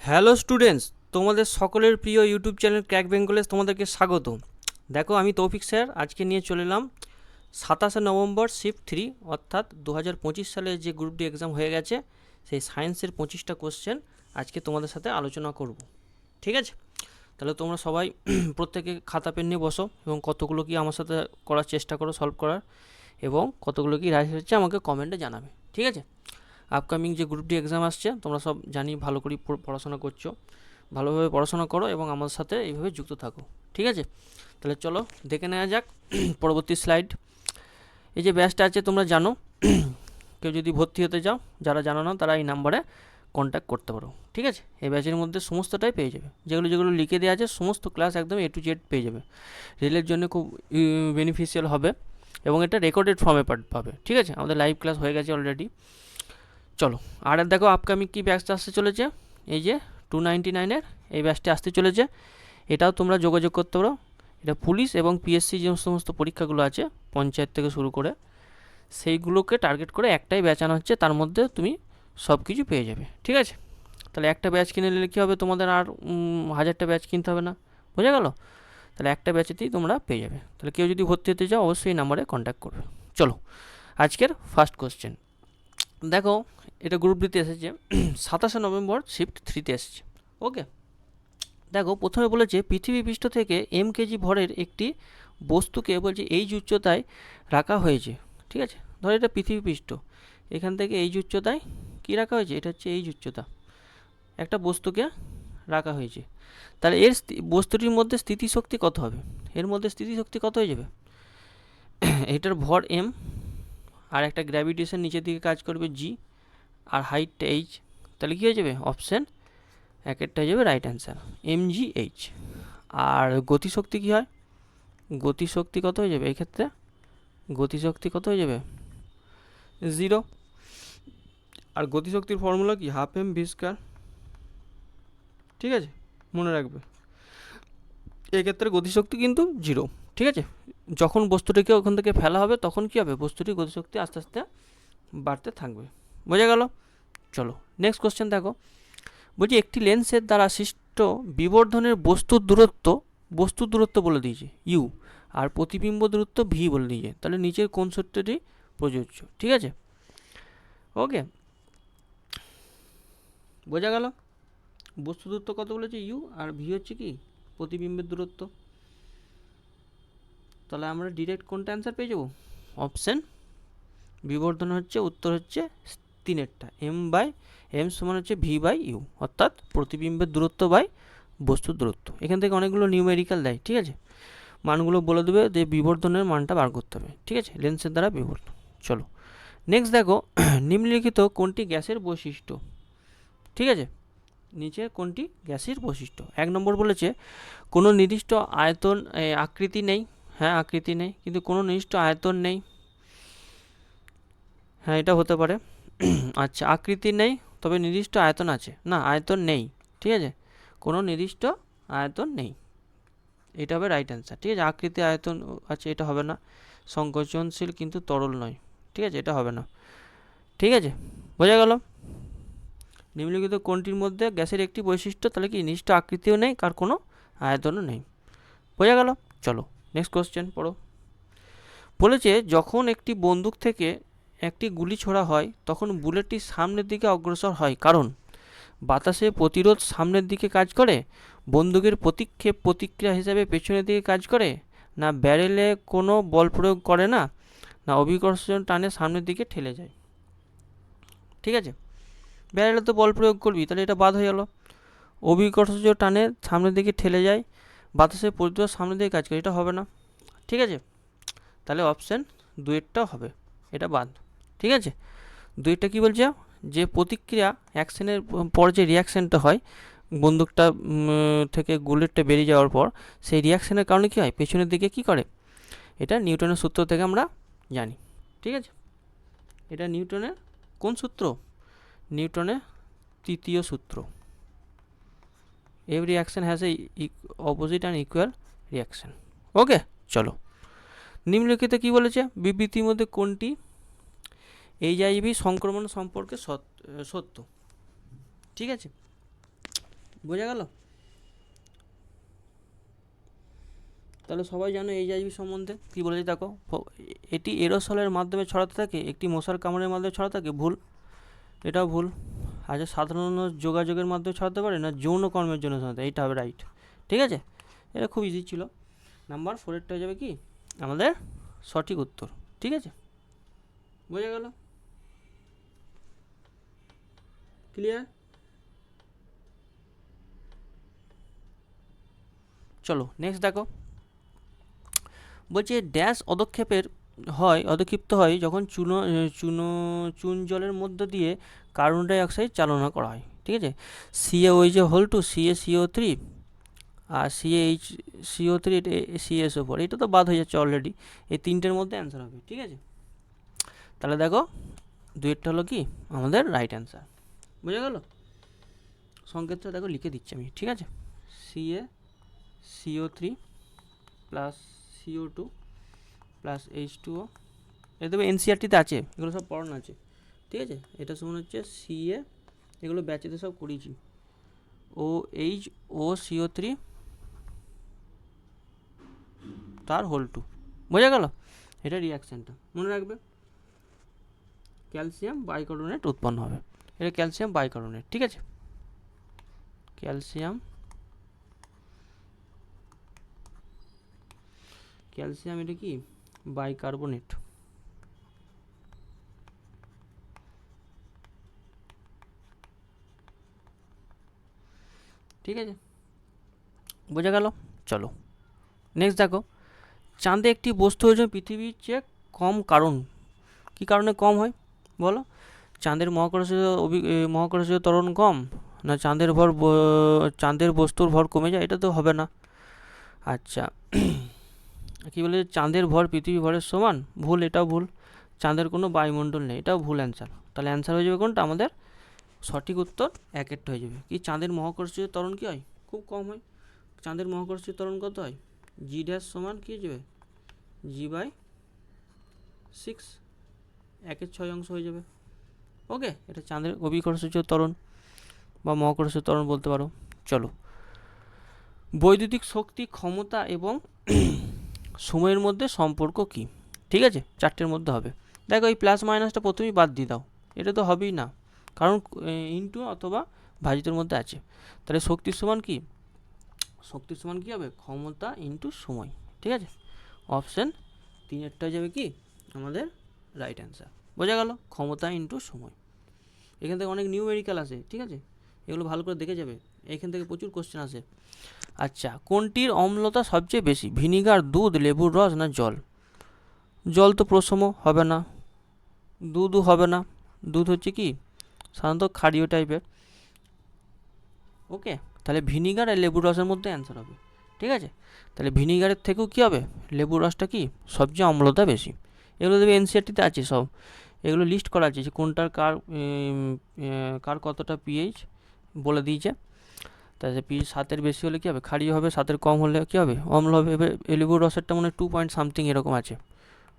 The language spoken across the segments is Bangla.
হ্যালো স্টুডেন্টস, তোমাদের সকলের প্রিয় ইউটিউব চ্যানেল ক্র্যাক বেঙ্গলে তোমাদেরকে স্বাগত। দেখো, আমি তৌফিক স্যার আজকে নিয়ে চলে এলাম 27 নভেম্বর শিফট 3 অর্থাৎ 2025 সালে যে গ্রুপ ডি এক্সাম হয়ে গেছে সেই সায়েন্সের 25টা কোশ্চেন আজকে তোমাদের সাথে আলোচনা করব। ঠিক আছে, তাহলে তোমরা সবাই প্রত্যেকে খাতা পেন নিয়ে বসো এবং কতগুলো কি আমার সাথে করার চেষ্টা করো সলভ করার, এবং কতগুলো কি রাইট হচ্ছে আমাকে কমেন্টে জানাবে। ঠিক আছে, আপকামিং যে গ্রুপ ডি এক্সাম আসছে তোমরা সব জানি ভালো করে পড়াশোনা করছো, ভালোভাবে পড়াশোনা করো এবং আমার সাথে এইভাবে যুক্ত থাকো। ঠিক আছে, তাহলে চলো দেখে নেওয়া যাক পরবর্তী স্লাইড। এই যে ব্যাচটা আছে তোমরা জানো, কেউ যদি ভর্তি হতে চাও, যারা জানো না তারা এই নাম্বারে কন্ট্যাক্ট করতে পারো। ঠিক আছে, এই ব্যাচের মধ্যে সমস্তটাই পেয়ে যাবে, যেগুলো যেগুলো লিখে দেওয়া আছে সমস্ত ক্লাস একদম A to Z পেয়ে যাবে। রেলের জন্য খুব বেনিফিশিয়াল হবে এবং এটা রেকর্ডেড ফর্মে পাবে। ঠিক আছে, আমাদের লাইভ ক্লাস হয়ে গেছে অলরেডি। চলো, আর দেখো আপকামিং কী ব্যাচটা আসতে চলেছে। এই যে 299-এর এই ব্যাচটা আসতে চলেছে, এটাও তোমরা যোগাযোগ করতে পারো। এটা পুলিশ এবং পিএসসি যে সমস্ত পরীক্ষাগুলো আছে পঞ্চায়েত থেকে শুরু করে সেইগুলোকে টার্গেট করে একটাই ব্যাচ আনা হচ্ছে, তার মধ্যে তুমি সব কিছু পেয়ে যাবে। ঠিক আছে, তাহলে একটা ব্যাচ কিনে নিলে কী হবে, তোমাদের আর 1000টা ব্যাচ কিনতে হবে না। বোঝা গেল? তাহলে একটা ব্যাচেতেই তোমরা পেয়ে যাবে। তাহলে কেউ যদি ভর্তি হতে চাও অবশ্যই এই নাম্বারে কন্ট্যাক্ট করবে। চলো, আজকের ফার্স্ট কোশ্চেন দেখো, এটা গ্রুপ ডিতে এসেছে 27 নভেম্বর শিফট 3-তে এসেছে। ওকে, দেখো প্রথমে বলেছে পৃথিবী পৃষ্ঠ থেকে কেজি ভরের একটি বস্তুকে বলছে এইচ উচ্চতায় রাখা হয়েছে। ঠিক আছে, ধরো এটা পৃথিবী পৃষ্ঠ, এখান থেকে এইচ উচ্চতায় কী রাখা হয়েছে, এটা হচ্ছে এইচ উচ্চতা, একটা বস্তুকে রাখা হয়েছে। তাহলে এর বস্তুটির মধ্যে স্থিতিশক্তি কত হবে, এর মধ্যে স্থিতিশক্তি কত হয়ে যাবে, এটার ভর এম, আর একটা গ্র্যাভিটেশন নিচের দিকে কাজ করবে জি, আর হাইটটা এইচ। তাহলে কী হয়ে যাবে, অপশান একটা হয়ে যাবে রাইট অ্যান্সার, mgh। আর গতিশক্তি কী হয়, গতিশক্তি কত হয়ে যাবে, এই ক্ষেত্রে গতিশক্তি কত হয়ে যাবে, 0। আর গতিশক্তির ফর্মুলা কি, হাফ এম ভি স্কয়ার। ঠিক আছে, মনে রাখবে এক্ষেত্রে গতিশক্তি কিন্তু 0। ঠিক আছে, যখন বস্তুটিকে ওখান থেকে ফেলা হবে তখন কী হবে, বস্তুটির গতিশক্তি আস্তে আস্তে বাড়তে থাকবে। বোঝা গেল? চলো নেক্সট কোশ্চেন দেখো, বলছি একটি লেন্সের দ্বারা সৃষ্ট বিবর্ধনের বস্তুর দূরত্ব বলে দিয়েছে ইউ, আর প্রতিবিম্ব দূরত্ব ভি বলে দিয়েছে। তাহলে নিচের কোন সূত্রটি প্রযোজ্য? ঠিক আছে, ওকে, বোঝা গেল? বস্তু দূরত্ব কত বলেছে ইউ, আর ভি হচ্ছে কি প্রতিবিম্বের দূরত্ব। তাহলে আমরা ডিরেক্ট কোনটা অ্যান্সার পেয়ে যাবো, অপশান বিবর্ধন হচ্ছে উত্তর হচ্ছে 3-এরটা, এম সমান হচ্ছে ভি বাই ইউ, অর্থাৎ প্রতিবিম্বের দূরত্ব বাই বস্তুর দূরত্ব। এখান থেকে অনেকগুলো নিউমেরিক্যাল দেয়। ঠিক আছে, মানগুলো বলে দেবে যে বিবর্ধনের মানটা বার করতে হবে। ঠিক আছে, লেন্সের দ্বারা বিবর্ধন। চলো নেক্সট দেখো, নিম্নলিখিত কোনটি গ্যাসের বৈশিষ্ট্য? ঠিক আছে, নিচে কোনটি গ্যাসের বৈশিষ্ট্য? 1 নম্বর বলেছে কোনো নির্দিষ্ট আয়তন আকৃতি নেই। হ্যাঁ, আকৃতি নেই, কিন্তু কোনো নির্দিষ্ট আয়তন নেই। হ্যাঁ, এটা হতে পারে। আচ্ছা, আকৃতি নেই তবে নির্দিষ্ট আয়তন আছে, না আয়তন নেই। ঠিক আছে, কোনো নির্দিষ্ট আয়তন নেই, এটা হবে রাইট অ্যান্সার। ঠিক আছে, আকৃতি আয়তন আছে, এটা হবে না। সংকোচনশীল কিন্তু তরল নয়। ঠিক আছে, এটা হবে না। ঠিক আছে, বোঝা গেল? নিম্নলিখিত কোনটির মধ্যে গ্যাসের একটি বৈশিষ্ট্য, তাহলে কি নির্দিষ্ট আকৃতিও নেই আর কোনো আয়তনও নেই। বোঝা গেল? চলো নেক্সট কোশ্চেন পড়ো। বলেছে যখন একটি বন্দুক থেকে একটি গুলি ছোড়া হয় তখন বুলেটটি সামনের দিকে অগ্রসর হয় কারণ বাতাসে প্রতিরোধ সামনের দিকে কাজ করে, বন্দুকের প্রতিক্ষেপ প্রতিক্রিয়া হিসাবে পেছনের দিকে কাজ করে, না ব্যারেলে কোনো বল প্রয়োগ করে না, না অভিকর্ষণ টানে সামনের দিকে ঠেলে যায়। ঠিক আছে, ব্যারেলে তো বল প্রয়োগ করবি, তাহলে এটা বাদ হয়ে গেল। অভিকর্ষজ টানে সামনের দিকে ঠেলে যায়, বাতাসে প্রতিরোধ সামনের দিকে কাজ করে, এটা হবে না। ঠিক আছে, তাহলে অপশান 2-এরটাও হবে, এটা বাদ। ঠিক আছে, 2-টা কী বলছে, যে প্রতিক্রিয়া অ্যাকশনের পর যে রিয়াকশানটা হয় বন্দুকটা থেকে বুলেটটা বেরিয়ে যাওয়ার পর, সেই রিয়াকশানের কারণে কী হয়, পেছনের দিকে কী করে, এটা নিউটনের সূত্র থেকে আমরা জানি। ঠিক আছে, এটা নিউটনের কোন সূত্র, নিউটনের 3য় সূত্র। Every action has a opposite and equal reaction. Okay, চলো নিম্নলিখিত কী বলেছে, বিবৃতির মধ্যে কোনটি এইচআইভি সংক্রমণ সম্পর্কে সত্য? ঠিক আছে, বোঝা গেল? তাহলে সবাই জানো এইচআইভি সম্বন্ধে কী বলেছে দেখো, এটি এরোসলের মাধ্যমে ছড়াতে থাকে, একটি মশার কামড়ের মাধ্যমে ছড়াতে থাকে, ভুল, এটাও ভুল। আচ্ছা, সাধারণ যোগাযোগের মাধ্যমে ছড়াতে পারে না, যৌন কর্মের জন্য ছড়াতে, এইটা হবে রাইট। ঠিক আছে, এটা খুব ইজি ছিল। নাম্বার 4 হয়ে যাবে কি আমাদের সঠিক উত্তর। ঠিক আছে, বোঝা গেল? ক্লিয়ার? চলো নেক্সট দেখো, বলছে ড্যাশ অধক্ষিপ্ত হয় যখন চুন জলের মধ্য দিয়ে কার্বন ডাই অক্সাইড চালনা করা হয়। ঠিক আছে, CaOH CaCO3 আর CaHCO3 CaSO4, এটা তো বাদ হয়ে যাচ্ছে অলরেডি, এই তিনটের মধ্যে অ্যান্সার হবে। ঠিক আছে, তাহলে দেখো দুইটা হলো কি আমাদের রাইট অ্যান্সার। বোঝা গেল? সংকেতটা দেখো লিখে দিচ্ছি আমি। ঠিক আছে, CaCO3 plus CO2 plus H2O, এটা দেবে এনসিআরটিতে আছে, এগুলো সব পড়ানো আছে। ঠিক আছে, এটা সমান হচ্ছে CA, এগুলো ব্যাচেতে সব করিয়েছি, OHO CO3 তার হোল 2। বোঝা গেল? এটা রিয়াকশানটা মনে রাখবে, ক্যালসিয়াম বাইকার্বনেট উৎপন্ন হবে, এটা ক্যালসিয়াম বাইকার্বনেট। ঠিক আছে, ক্যালসিয়াম এটা কি বাইকার্বনেট। ঠিক আছে, বোঝা গেল? চলো নেক্সট দেখো, চাঁদে একটি বস্তু ওজন পৃথিবীর চেয়ে কম, কারণ কী কারণে কম হয় বলো? চাঁদের মহাকর্ষীয় ত্বরণ কম, না চাঁদের বস্তুর ভর কমে যায়? এটা তো হবে না। আচ্ছা, কী বলে চাঁদের ভর পৃথিবী ভরের সমান, ভুল, এটাও ভুল। চাঁদের কোনো বায়ুমণ্ডল নেই, এটাও ভুল অ্যান্সার। তাহলে অ্যান্সার হয়ে যাবে কোনটা আমাদের সঠিক উত্তর, একেরটা হয়ে যাবে। কি চাঁদের মহাকর্ষীয় ত্বরণ কী হয়? খুব কম হয়। চাঁদের মহাকর্ষীয় ত্বরণ কত হয়? G ড্যাশ সমান কী হয়ে যাবে G/6, 1/6 অংশ হয়ে যাবে। ওকে, এটা চাঁদের অভিকর্ষীয় ত্বরণ বা মহাকর্ষীয় ত্বরণ বলতে পারো। চলো, বৈদ্যুতিক শক্তি, ক্ষমতা এবং সময়ের মধ্যে সম্পর্ক কি? ঠিক আছে, চারটের মধ্যে হবে। দেখো এই প্লাস মাইনাসটা প্রথমেই বাদ দিয়ে দাও, এটা তো হবেই না, কারণ ইনটু অথবা ভাজিতের মধ্যে আছে। তাহলে শক্তির সমান কি হবে? ক্ষমতা ইনটু সময়। ঠিক আছে, অপশান 3 যাবে কি আমাদের রাইট অ্যান্সার। বোঝা গেল? ক্ষমতা ইনটু সময়। এখান থেকে অনেক নিউমেরিক্যাল আসে। ঠিক আছে, এগুলো ভালো করে দেখে যাবে, এখান থেকে প্রচুর কোশ্চেন আসে। আচ্ছা, কোনটির অম্লতা সবচেয়ে বেশি? ভিনিগার, দুধ, লেবুর রস না জল? জল তো প্রশম হবে না, দুধও হবে না, দুধ হচ্ছে কি সাধারণত ক্ষারীয় টাইপের। ওকে, তাহলে ভিনিগার আর লেবুর রসের মধ্যে অ্যান্সার হবে। ঠিক আছে, তাহলে ভিনিগারের থেকেও কী হবে, লেবুর রসটা কি সবচেয়ে অম্লতা বেশি। এগুলো দেবে এনসিআরটিতে আছে সব, এগুলো লিস্ট করা আছে যে কোনটার কার কতটা পিএইচ বলে দিয়েছে। তাহলে পিএইচ 7-এর বেশি হলে কী হবে ক্ষারীয় হবে, 7-এর কম হলে কী হবে অম্ল হবে। এবার লেবুর রসেরটা মনে হয় 2 পয়েন্ট সামথিং এরকম আছে,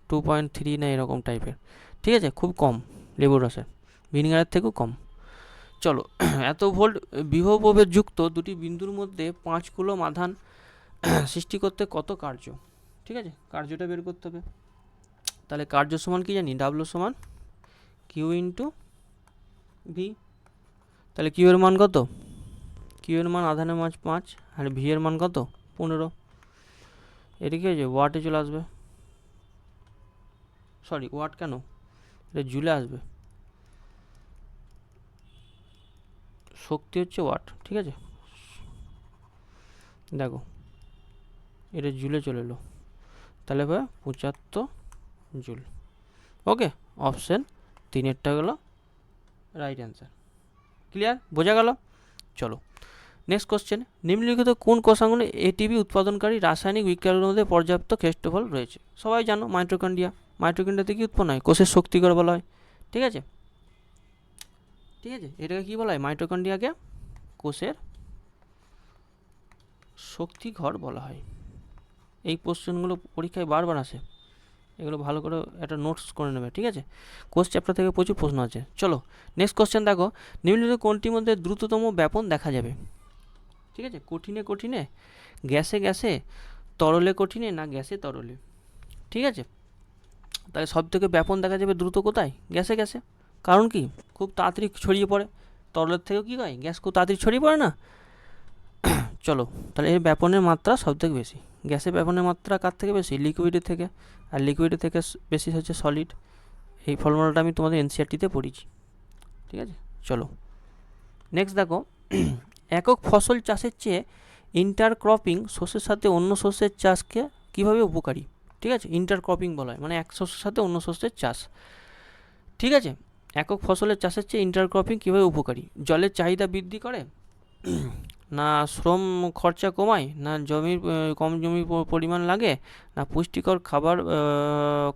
2.3 না এরকম টাইপের। ঠিক আছে, খুব কম লেবুর রসের, ভিনিগারের থেকেও কম। চলো, এত ভোল্ট বিভবপ্রভেদ যুক্ত দুটি বিন্দুর মধ্যে 5 কুলম আধান সৃষ্টি করতে কত কার্য? ঠিক আছে, কার্যটা বের করতে হবে। তাহলে কার্য সমান কি জানি, ডাব্লু সমান কিউ ইন্টু ভি। তাহলে কিউ এর মান কত? কিউ এর মান আধানের মান 5 আর ভি এর মান কত 15। এটা কি হয়েছে ওয়াটে চলে আসবে, সরি ওয়াট কেন, এটা জুলে আসবে, শক্তি হচ্ছে ওয়াট। ঠিক আছে, দেখো এটা জুলে চলে এলো, তাহলে ভাই 75 জুল। ওকে, অপশান 3-এরটা গেলো রাইট অ্যান্সার। ক্লিয়ার? বোঝা গেল? চলো নেক্সট কোশ্চেন, নিম্নলিখিত কোন কোষাঙ্গনে এটিপি উৎপাদনকারী রাসায়নিক বিক্রিয়াগুলোর মধ্যে পর্যাপ্ত ক্ষেত্রফল রয়েছে? সবাই জানো মাইটোকন্ড্রিয়া। মাইটোকন্ড্রিয়াতে কি উৎপন্ন হয়? কোষের শক্তিঘর বলা হয়। ঠিক আছে, এটাকে কি বলা হয়? মাইটোকন্ড্রিয়াকে কোষের শক্তিঘর বলা হয়। এই কোশ্চেনগুলো পরীক্ষায় বারবার আসে, এগুলো ভালো করে একটা নোটস করে নেবে। ঠিক আছে, কোর্স চ্যাপ্টার থেকে প্রচুর প্রশ্ন আছে। চলো নেক্সট কোশ্চেন দেখো, নিম্নলিখিত কোনটির মধ্যে দ্রুততম ব্যাপন দেখা যাবে? ঠিক আছে, কঠিনে কঠিনে, গ্যাসে গ্যাসে, তরলে কঠিনে, না গ্যাসে তরলে। ঠিক আছে, তাহলে সব থেকে ব্যাপন দেখা যাবে দ্রুত কোথায়? গ্যাসে গ্যাসে। কারণ কি? খুব তাড়াতাড়ি ছড়িয়ে পড়ে। তরলের থেকেও কী হয়? গ্যাস খুব তাড়াতাড়ি ছড়িয়ে পড়ে না? চলো, তাহলে এর ব্যাপনের মাত্রা সব থেকে বেশি। গ্যাসের ব্যাপনের মাত্রা কার থেকে বেশি? লিকুইডের থেকে। আর লিকুইডের থেকে বেশি হচ্ছে সলিড। এই ফর্মুলাটা আমি তোমাদের এনসিইআরটিতে পড়িয়েছি। ঠিক আছে, চলো নেক্সট দেখো, একক ফসল চাষের চেয়ে ইন্টারক্রপিং শস্যের সাথে অন্য শস্যের চাষকে কীভাবে উপকারী? ঠিক আছে, ইন্টারক্রপিং বলা হয়, মানে এক শস্যের সাথে অন্য শস্যের চাষ। ঠিক আছে, একক ফসলের চাষের চেয়ে ইন্টারক্রপিং কীভাবে উপকারী? জলের চাহিদা বৃদ্ধি করে, না শ্রম খরচা কমায়, না জমির কম জমির পরিমাণ লাগে, না পুষ্টিকর খাবার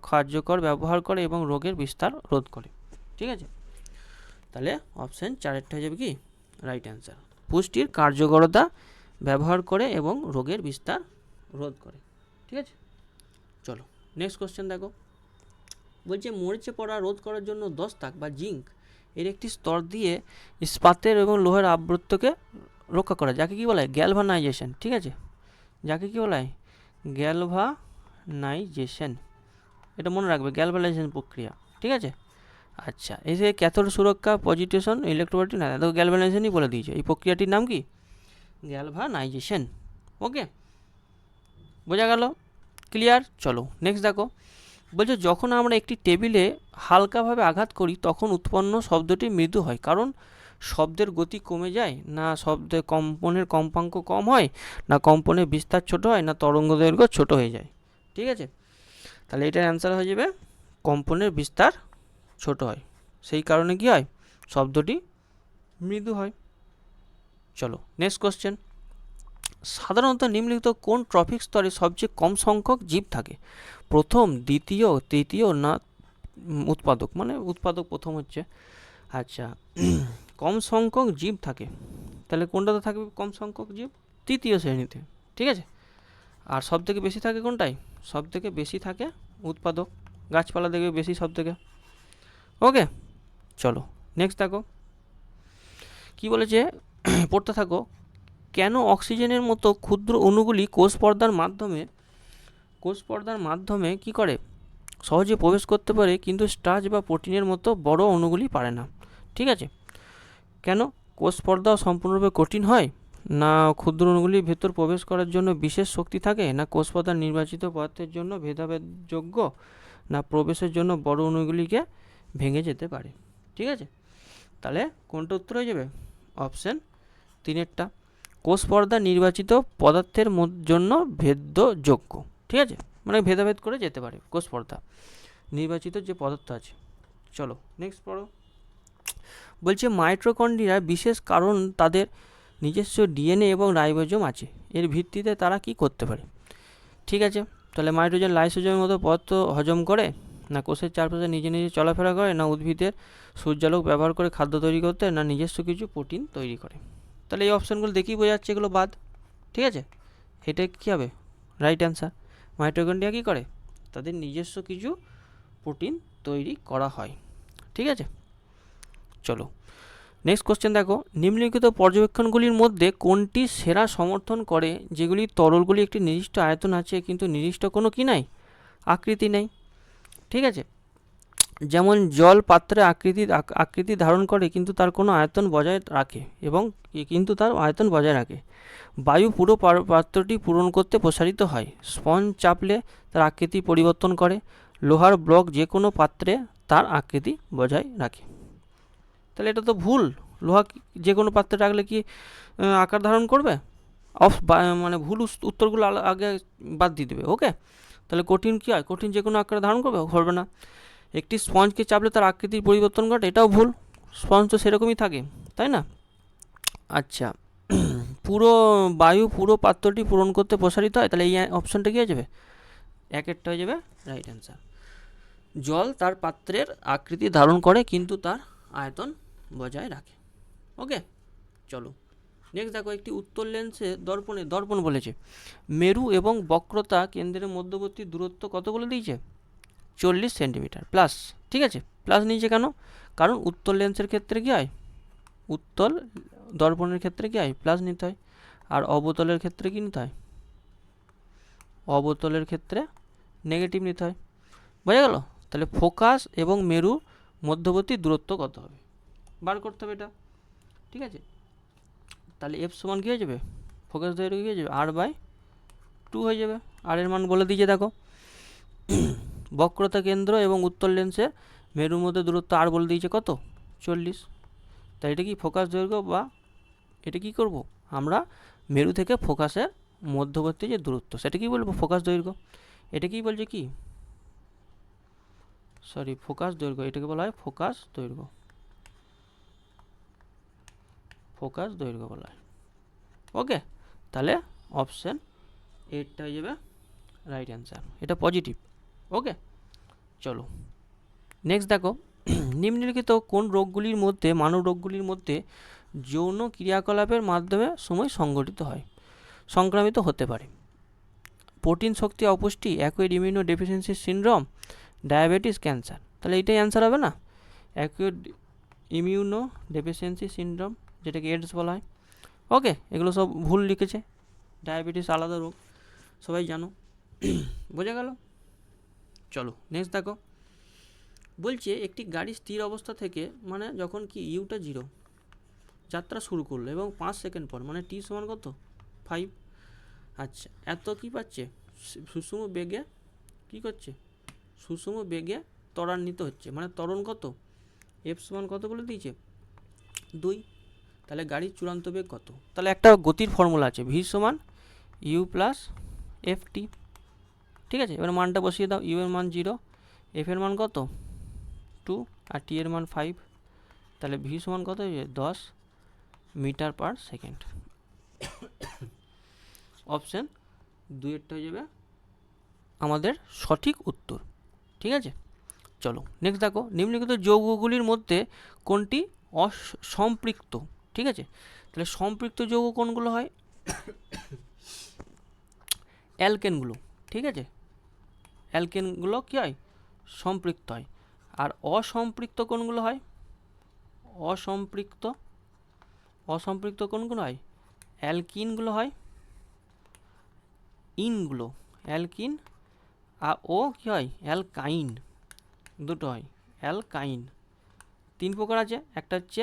কার্যকর ব্যবহার করে এবং রোগের বিস্তার রোধ করে। ঠিক আছে, তাহলে অপশান 4 হয়ে যাবে কি রাইট অ্যান্সার। পুষ্টির কার্যকরতা ব্যবহার করে এবং রোগের বিস্তার রোধ করে। ঠিক আছে, চলো নেক্সট কোশ্চেন দেখো, বলছে মরিচে পড়া রোধ করার জন্য দস্তাক বা জিঙ্ক এর একটি স্তর দিয়ে ইস্পাতের এবং লোহার আবৃতকে রক্ষা করা, যাকে কি বলা হয়? গ্যালভানাইজেশন। ঠিক আছে, যাকে কি বলা হয়? গ্যালভানাইজেশন। এটা মনে রাখবে, গ্যালভানাইজেশন প্রক্রিয়া। ঠিক আছে, আচ্ছা, এই যে ক্যাথোড সুরক্ষা, পজিটেশন, ইলেকট্রোলাইটিক, না দেখো গ্যালভানাইজেশনই বলে দিয়েছে। এই প্রক্রিয়াটির নাম কি? গ্যালভানাইজেশন। ওকে, বোঝা গেল? ক্লিয়ার? চলো নেক্সট দেখো, বলছে যখন আমরা একটি টেবিলে হালকাভাবে আঘাত করি তখন উৎপন্ন শব্দটি মৃদু হয়, কারণ শব্দের গতি কমে যায়, না শব্দের কম্পনের কম্পাঙ্ক কম হয়, না কম্পনের বিস্তার ছোট হয়, না তরঙ্গ দৈর্ঘ্য ছোট হয়ে যায়। ঠিক আছে, তাহলে এটার অ্যান্সার হয়ে যাবে কম্পনের বিস্তার ছোট হয়, সেই কারণে কি হয়? শব্দটি মৃদু হয়। চলো নেক্সট কোশ্চেন, সাধারণত নিম্নলিখিত কোন ট্রফিক স্তরে সবচেয়ে কম সংখ্যক জীব থাকে? প্রথম, দ্বিতীয়, তৃতীয়, না উৎপাদক? মানে উৎপাদক প্রথম হচ্ছে। আচ্ছা, কম সংখ্যক জীব থাকে, তাহলে কোনটাতে থাকবে কম সংখ্যক জীব? তৃতীয় শ্রেণীতে। ঠিক আছে, আর সব থেকে বেশি থাকে কোনটায়? সব থেকে বেশি থাকে উৎপাদক, গাছপালা দেখবে বেশি সব থেকে। ওকে, চলো নেক্সট দেখো, কি বলেছে, পড়তে থাকো, কেন অক্সিজেনের মতো ক্ষুদ্র অণুগুলি কোষ পর্দার মাধ্যমে কি করে সহজে প্রবেশ করতে পারে, কিন্তু স্টার্চ বা প্রোটিনের মতো বড় অণুগুলি পারে না? ঠিক আছে, কেন? কোষ পর্দা সম্পূর্ণরূপে কঠিন হয়, না ক্ষুদ্র অণুগুলির ভেতর প্রবেশ করার জন্য বিশেষ শক্তি থাকে, না কোষ পর্দার নির্বাচিত পদার্থের জন্য ভেদাভেদযোগ্য, না প্রবেশের জন্য বড় অণুগুলিকে ভেঙে যেতে পারে? ঠিক আছে, তাহলে কোনটা উত্তর হয়ে যাবে? অপশান 3 কোষ পর্দা নির্বাচিত পদার্থের জন্য ভেদ্যযোগ্য। ঠিক আছে, মানে ভেদাভেদ করে যেতে পারে কোষ পর্দা নির্বাচিত যে পদার্থ আছে। চলো নেক্সট পড়ো, বলছে মাইটোকন্ড্রিয়া বিশেষ কারণ তাদের নিজস্ব ডিএনএ এবং রাইবোজোম আছে, এর ভিত্তিতে তারা কি করতে পারে? ঠিক আছে, তাহলে মাইটোজেন লাইসোজোমের মতো পদার্থ হজম করে, না কোষের চারপাশে নিজে নিজে চলাফেরা করে, না উদ্ভিদের সূর্যালোক ব্যবহার করে খাদ্য তৈরি করতে, না নিজস্ব কিছু প্রোটিন তৈরি করে? তাহলে এই অপশানগুলো দেখেই বোঝা যাচ্ছে এগুলো বাদ। ঠিক আছে, এটা কী হবে? Right answer. মাইটোকন্ড্রিয়া কী করে? তাদের নিজস্ব কিছু প্রোটিন তৈরি করা হয়। ঠিক আছে, চলো নেক্সট কোশ্চেন দেখো, নিম্নলিখিত পর্যবেক্ষণগুলির মধ্যে কোনটি সেরা সমর্থন করে যেগুলি তরলগুলি একটি নির্দিষ্ট আয়তন আছে কিন্তু নির্দিষ্ট কোনো কি নাই? আকৃতি নেই। ঠিক আছে, যেমন জল পাত্রে আকৃতি ধারণ করে কিন্তু তার কোনো আয়তন বজায় রাখে বায়ু পুরো পাত্রটি পূরণ করতে প্রসারিত হয়, স্পঞ্জ চাপলে তার আকৃতি পরিবর্তন করে, লোহার ব্লক যে কোনো পাত্রে তার আকৃতি বজায় রাখে। তাহলে এটা তো ভুল, লোহা যে কোনো পাত্রে রাখলে কি আকার ধারণ করবে? মানে ভুল উত্তরগুলো আগে বাদ দিয়ে দেবে। ওকে, তাহলে কঠিন কী হয়? কঠিন যে কোনো আকার ধারণ করবে না। একটি স্পঞ্জকে চাপলে তার আকৃতির পরিবর্তন ঘটে, এটাও ভুল, স্পঞ্জ তো সেরকমই থাকে, তাই না? আচ্ছা, বায়ু পুরো পাত্রটি পূরণ করতে প্রসারিত হয়, তাহলে এই অপশানটা কী হয়ে যাবে? 1 হয়ে যাবে রাইট অ্যান্সার। জল তার পাত্রের আকৃতি ধারণ করে কিন্তু তার আয়তন বজায় রাখে। ওকে, চলো নেক্সট দেখো, একটি উত্তর লেন্সে দর্পণ বলেছে মেরু এবং বক্রতা কেন্দ্রের মধ্যবর্তী দূরত্ব কত বলে দিয়েছে? 40 সেন্টিমিটার প্লাস। ঠিক আছে, প্লাস নিয়েছে কেন? কারণ উত্তর লেন্সের ক্ষেত্রে কী হয়? উত্তল দর্পণের ক্ষেত্রে কী হয়? প্লাস নিতে হয়। আর অবতলের ক্ষেত্রে কি নিতে হয়? অবতলের ক্ষেত্রে নেগেটিভ নিতে হয়। বোঝা গেল? তাহলে ফোকাস এবং মেরু মধ্যবর্তী দূরত্ব কত হবে বার করতে হবে এটা। ঠিক আছে, তাহলে এফ সমান কী হয়ে যাবে? ফোকাস দৈর্ঘ্য কী হয়ে যাবে? r/2 হয়ে যাবে। আর এর মান বলে দিয়েছে দেখো, বক্রতা কেন্দ্র এবং উত্তর লেন্সের মেরুর মধ্যে দূরত্ব আর বলে দিয়েছে কত? 40। তাই এটা কি ফোকাস দৈর্ঘ্য, বা এটা কি করব আমরা মেরু থেকে ফোকাসের মধ্যবর্তী যে দূরত্ব সেটা কি বলবো? ফোকাস দৈর্ঘ্য। এটা কি বলছে কি, সরি ফোকাস দৈর্ঘ্য, এটাকে বলা হয় ফোকাস দৈর্ঘ্য। ফোকাস দৈর্ঘ্য বলা হয়। ওকে, তাহলে অপশান এইটটা হয়ে যাবে রাইট অ্যান্সার, এটা পজিটিভ। ওকে, চলো নেক্সট দেখো, নিম্নলিখিত কোন রোগগুলির মধ্যে, মানব রোগগুলির মধ্যে যৌন ক্রিয়াকলাপের মাধ্যমে সময় সংক্রামিত হতে পারে? প্রোটিন শক্তি অপুষ্টি, acquired immuno deficiency syndrome, diabetes, cancer. তাহলে এইটাই অ্যান্সার হবে না? অ্যাকুয়েড ইমিউনো ডেফিসিয়েন্সি সিনড্রোম, যেটাকে এডস বলা হয়। ওকে, এগুলো সব ভুল লিখেছে, ডায়াবেটিস আলাদা রোগ, সবাই জানো। বোঝা গেল? চলো নেক্সট দেখো, বলছে একটি গাড়ি স্থির অবস্থা থেকে, মানে যখন কি ইউটা 0 যাত্রা শুরু করলো এবং 5 সেকেন্ড পর, মানে টি সমান কত? 5। আচ্ছা, এত কি পাচ্ছে? সুষম বেগে কি করছে? সুষম বেগে ত্বরান্বিত হচ্ছে, মানে ত্বরণ কত? এফ সমান কত বলে দিয়েছে? 2। তাহলে গাড়ির চূড়ান্ত বেগ কত? তাহলে একটা গতির ফর্মুলা আছে, ভি সমান ইউ প্লাস এফ টি। ঠিক আছে, এবার মানটা বসিয়ে দাও। ইউ এর মান 0, এফ এর মান কত? 2, আর টি এর মান 5। তাহলে ভি সমান কত হয়ে যাবে? 10 মিটার পার সেকেন্ড। অপশান 2 হয়ে যাবে আমাদের সঠিক উত্তর। ঠিক আছে, চলো নেক্সট দেখো, নিম্নলিখিত যৌগগুলির মধ্যে কোনটি অসম্পৃক্ত? ঠিক আছে, তাহলে সম্পৃক্ত যৌগ কোনগুলো হয়? অ্যালকেনগুলো। ঠিক আছে, অ্যালকেনগুলো কী হয়? সম্পৃক্ত হয়। আর অসম্পৃক্ত কোনগুলো হয়? অসম্পৃক্ত কোনগুলো হয়? অ্যালকিনগুলো হয়, ইনগুলো অ্যালকিন, আর ও কী হয়? অ্যালকাইন, দুটো হয় অ্যালকাইন। 3 প্রকার আছে, একটা হচ্ছে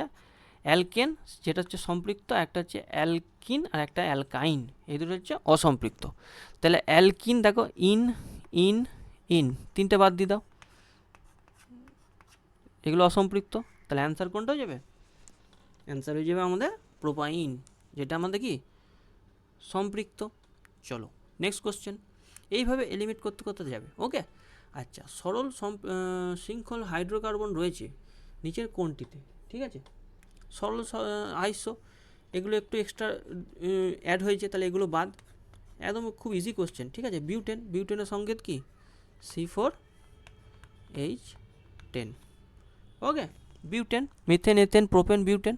অ্যালকেন যেটা হচ্ছে সম্পৃক্ত, একটা হচ্ছে অ্যালকিন, আর একটা অ্যালকাইন, এই দুটো হচ্ছে অসম্পৃক্ত। তাহলে অ্যালকিন দেখো, ইন ইন ইন, 3টে বাদ দিয়ে দাও, এগুলো অসম্পৃক্ত। তাহলে অ্যান্সার কোনটা হয়ে যাবে? অ্যান্সার হয়ে যাবে আমাদের প্রোপাইন, যেটা আমাদের কি সম্পৃক্ত। চলো নেক্সট কোশ্চেন, এইভাবে এলিমিট করতে করতে যাবে। ওকে, আচ্ছা, সরল শৃঙ্খল হাইড্রোকার্বন রয়েছে নিচের কোনটিতে? ঠিক আছে, সরল আইসো, এগুলো একটু এক্সট্রা অ্যাড হয়েছে, তাহলে এগুলো বাদ। একদম খুব ইজি কোশ্চেন। ঠিক আছে, বিউটেনের সংকেত কি? C4H10। Okay, butane, methane, ethane, propane, butane,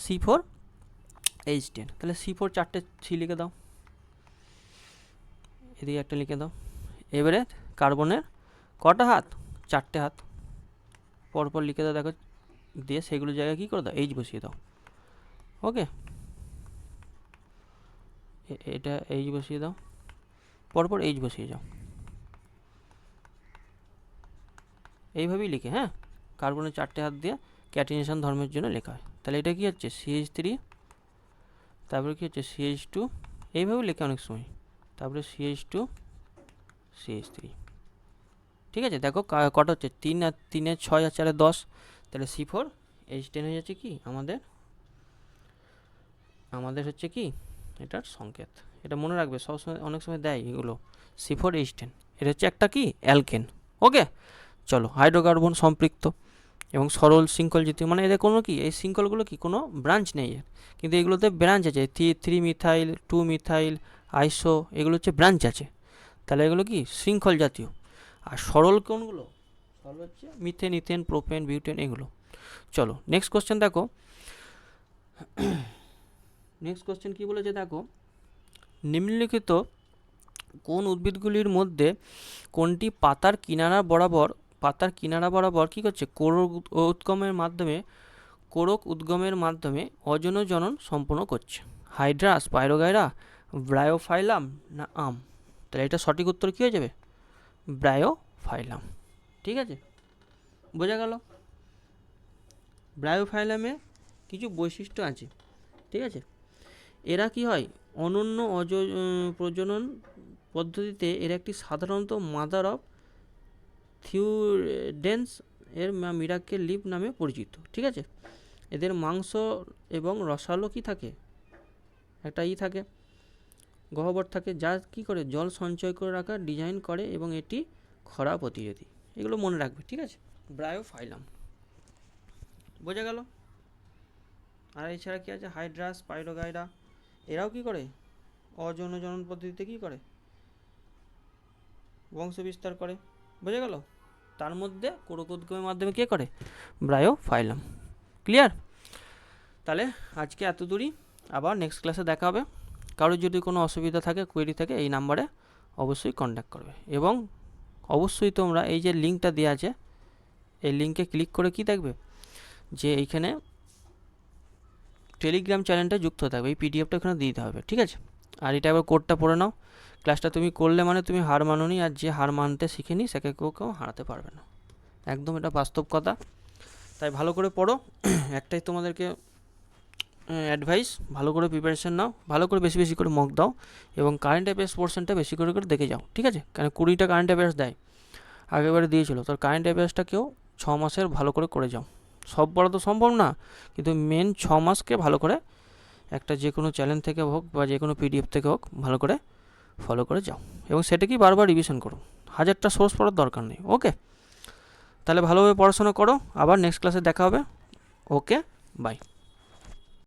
C4H10। তাহলে C4 4টে সি লিখে দাও, এদিকে একটা লিখে দাও। এবারে কার্বনের কটা হাত? 4টে হাত, পরপর লিখে দাও। দেখো, দিয়ে সেগুলো জায়গায় কী করে দাও? এইচ বসিয়ে দাও। ওকে, এটা এইচ বসিয়ে দাও, পরপর এইচ বসিয়ে যাও, এইভাবেই লিখে। হ্যাঁ, কার্বনের 4টে হাত দিয়ে ক্যাটিনেশন ধর্মের জন্য লেখা হয়। তাহলে এটা কি হচ্ছে? CH3, তারপরে কি হচ্ছে? CH2, এইভাবেই লেখে অনেক সময়, তারপরে CH2 CH3। ঠিক আছে, দেখো কটা হচ্ছে? 3 আর 3 6 আর 4 10, তাহলে C4H10 হয়ে যাচ্ছে কি আমাদের হচ্ছে কি এটার সংকেত। এটা মনে রাখবে, সবসময় অনেক সময় দেয় এগুলো। C4H10 এটা হচ্ছে একটা কি অ্যালকেন। ওকে, চলো, হাইড্রোকার্বন সম্পৃক্ত এবং সরল শৃঙ্খল জাতীয়, মানে এদের কোনো কি, এই শৃঙ্খলগুলো কি কোনো ব্রাঞ্চ নেই এর, কিন্তু এগুলোতে ব্রাঞ্চ আছে। 3 মিথাইল, 2 মিথাইল, আইসো, এগুলো হচ্ছে ব্রাঞ্চ আছে। তাহলে এগুলো কি শৃঙ্খল জাতীয়। আর সরল কোনগুলো? সরল হচ্ছে মিথেন, ইথেন, প্রোপেন, বিউটেন, এগুলো। চলো নেক্সট কোশ্চেন দেখো, নেক্সট কোশ্চেন কী বলেছে দেখো, নিম্নলিখিত কোন উদ্ভিদগুলির মধ্যে কোনটি পাতার কিনারা বরাবর কী করছে? কোরক উদ্গমের মাধ্যমে অযৌন জনন সম্পন্ন করছে? হাইড্রা, স্পাইরোগাইরা, ব্রায়োফাইলাম না আম? তাহলে এটা সঠিক উত্তর কী হয়ে যাবে? ব্রায়োফাইলাম। ঠিক আছে, বোঝা গেল? ব্রায়োফাইলামে কিছু বৈশিষ্ট্য আছে, ঠিক আছে। এরা কি হয়, অনন্য প্রজনন পদ্ধতিতে এরা একটি সাধারণত মাদার অফ থিউডেন্স এর মিরাকেল লিভ নামে পরিচিত, ঠিক আছে। এদের মাংস এবং রসালো কি থাকে, একটা থাকে, গহ্বর থাকে, যা কি করে জল সঞ্চয় করে রাখার ডিজাইন করে এবং এটি খরা প্রতিরোধী। এগুলো মনে রাখবে, ঠিক আছে। ব্রায়োফাইলাম, বোঝা গেল? আর এছাড়া কি আছে, হাইড্রা, স্পাইরোগাইরা, এরাও কি করে অযৌন পদ্ধতিতে কি করে বংশ বিস্তার করে, বোঝা গেল? তার মধ্যে কোরকোদ্গমের মাধ্যমে কে করে, ব্রায়োফাইলাম। ক্লিয়ার? তাহলে আজকে এত দূরই, আবার নেক্সট ক্লাসে দেখা হবে। কারোর যদি কোনো অসুবিধা থাকে, কোয়েরি থাকে, এই নাম্বারে অবশ্যই কন্ট্যাক্ট করবে। এবং অবশ্যই তোমরা এই যে লিঙ্কটা দেওয়া আছে, এই লিঙ্কে ক্লিক করে কি দেখবে, যে এইখানে টেলিগ্রাম চ্যানেলটা যুক্ত থাকবে, এই পিডিএফটা ওখানে দিতে হবে, ঠিক আছে। আর এটা একবার কোডটা পড়ে নাও। ক্লাসটা তুমি করলে মানে তুমি হার মানোনি, আর যে হার মানতে শিখেনি সেকে কেউ হারাতে পারবে না, একদম এটা বাস্তব কথা। তাই ভালো করে পড়ো। একটাই তোমাদেরকে অ্যাডভাইস, ভালো করে প্রিপারেশান নাও, ভালো করে বেশি বেশি করে মক দাও, এবং কারেন্ট অ্যাফেয়ার্স পোর্শনটা বেশি করে দেখে যাও, ঠিক আছে। কারণ 20টা কারেন্ট অ্যাফেয়ার্স দেয়, আগেবারে দিয়েছিল, তোর কারেন্ট অ্যাফেয়ার্সটাকেও 6 মাসের ভালো করে যাও। সব পড়া তো সম্ভব না, কিন্তু মেন 6 মাসকে ভালো করে একটা যে কোনো চ্যানেল থেকে হোক বা যে কোনো পিডিএফ থেকে হোক ভালো করে ফলো করে যাও, এবং সেটাকেই বারবার রিভিশন করো। 1000টা সোর্স পড়ার দরকার নেই, ওকে। তাহলে ভালোভাবে পড়াশোনা করো, আবার নেক্সট ক্লাসে দেখা হবে। ওকে, বাই।